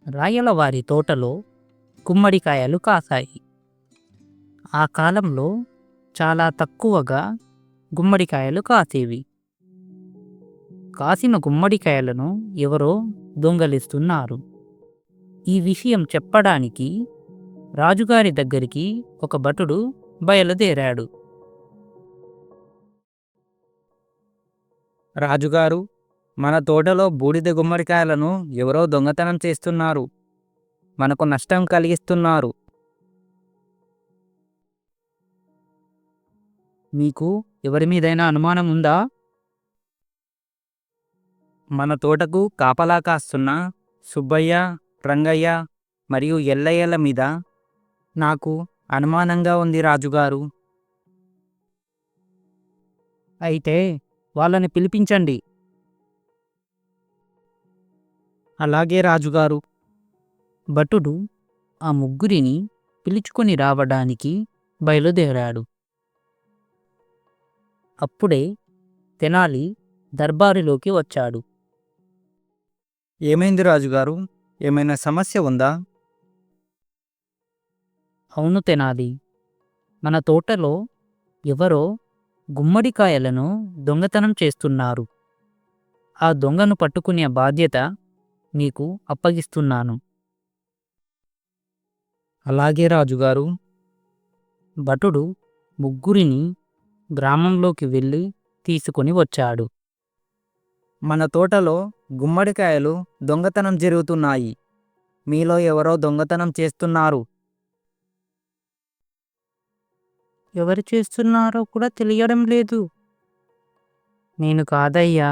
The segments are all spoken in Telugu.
రాయలవారి తోటలో గుమ్మడికాయలు కాసాయి. ఆ కాలంలో చాలా తక్కువగా గుమ్మడికాయలు కాసేవి. కాసిన గుమ్మడికాయలను ఎవరో దొంగలిస్తున్నారు. ఈ విషయం చెప్పడానికి రాజుగారి దగ్గరికి ఒక భటుడు బయలుదేరాడు. రాజుగారు, మన తోటలో బూడిద గుమ్మడికాయలను ఎవరో దొంగతనం చేస్తున్నారు. మనకు నష్టం కలిగిస్తున్నారు. మీకు ఎవరి మీదైనా అనుమానం ఉందా? మన తోటకు కాపలా కాస్తున్న సుబ్బయ్య, రంగయ్య మరియు ఎల్లయ్యల మీద నాకు అనుమానంగా ఉంది రాజుగారు. అయితే వాళ్ళని పిలిపించండి. అలాగే రాజుగారు. భటుడు ఆ ముగ్గురిని పిలుచుకొని రావడానికి బయలుదేరాడు. అప్పుడే తెనాలి దర్బారులోకి వచ్చాడు. ఏమైంది రాజుగారు? ఏమైనా సమస్య ఉందా? అవును తెనాలి, మన తోటలో ఎవరో గుమ్మడికాయలను దొంగతనం చేస్తున్నారు. ఆ దొంగను పట్టుకునే బాధ్యత నీకు అప్పగిస్తున్నాను. అలాగే రాజుగారు. భటుడు ముగ్గురిని గ్రామంలోకి వెళ్ళి తీసుకొని వచ్చాడు. మన తోటలో గుమ్మడికాయలు దొంగతనం జరుగుతున్నాయి. మీలో ఎవరో దొంగతనం చేస్తున్నారు. ఎవరు చేస్తున్నారో కూడా తెలియడం లేదు. నేను కాదయ్యా.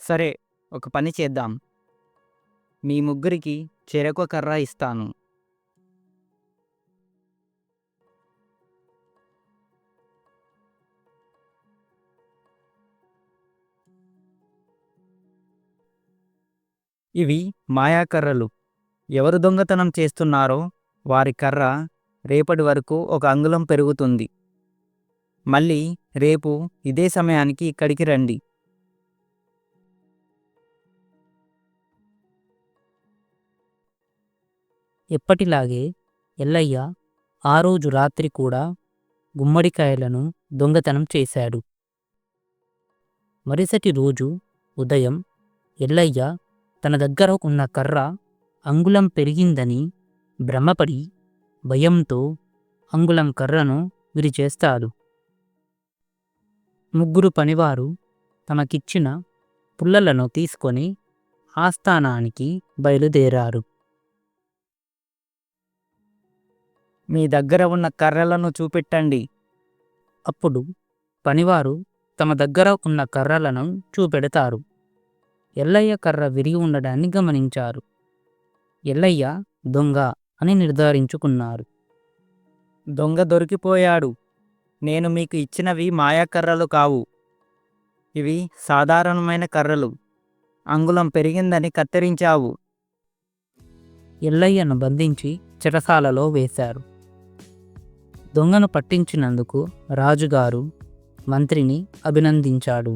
సరే, ఒక పని చేద్దాం. మీ ముగ్గురికి చెరొక కర్ర ఇస్తాను. ఇవి మాయాకర్రలు. ఎవరు దొంగతనం చేస్తున్నారో వారి కర్ర రేపటి వరకు 1 అంగుళం పెరుగుతుంది. మళ్ళీ రేపు ఇదే సమయానికి ఇక్కడికి రండి. ఎప్పటిలాగే ఎల్లయ్య ఆ రోజు రాత్రి కూడా గుమ్మడికాయలను దొంగతనం చేశాడు. మరుసటి రోజు ఉదయం ఎల్లయ్య తన దగ్గర ఉన్న కర్ర అంగుళం పెరిగిందని భ్రమపడి భయంతో అంగుళం కర్రను విరిచేస్తాడు. ముగ్గురు పనివారు తమకిచ్చిన పుల్లలను తీసుకొని ఆస్థానానికి బయలుదేరారు. మీ దగ్గర ఉన్న కర్రలను చూపెట్టండి. అప్పుడు పనివారు తమ దగ్గర ఉన్న కర్రలను చూపెడతారు. ఎల్లయ్య కర్ర విరిగి ఉండడాన్ని గమనించారు. ఎల్లయ్య దొంగ అని నిర్ధారించుకున్నారు. దొంగ దొరికిపోయాడు. నేను మీకు ఇచ్చినవి మాయాకర్రలు కావు. ఇవి సాధారణమైన కర్రలు. అంగుళం పెరిగిందని కత్తిరించావు. ఎల్లయ్యను బంధించి చెరసాలలో వేశారు. దొంగను పట్టించినందుకు రాజుగారు మంత్రిని అభినందించాడు.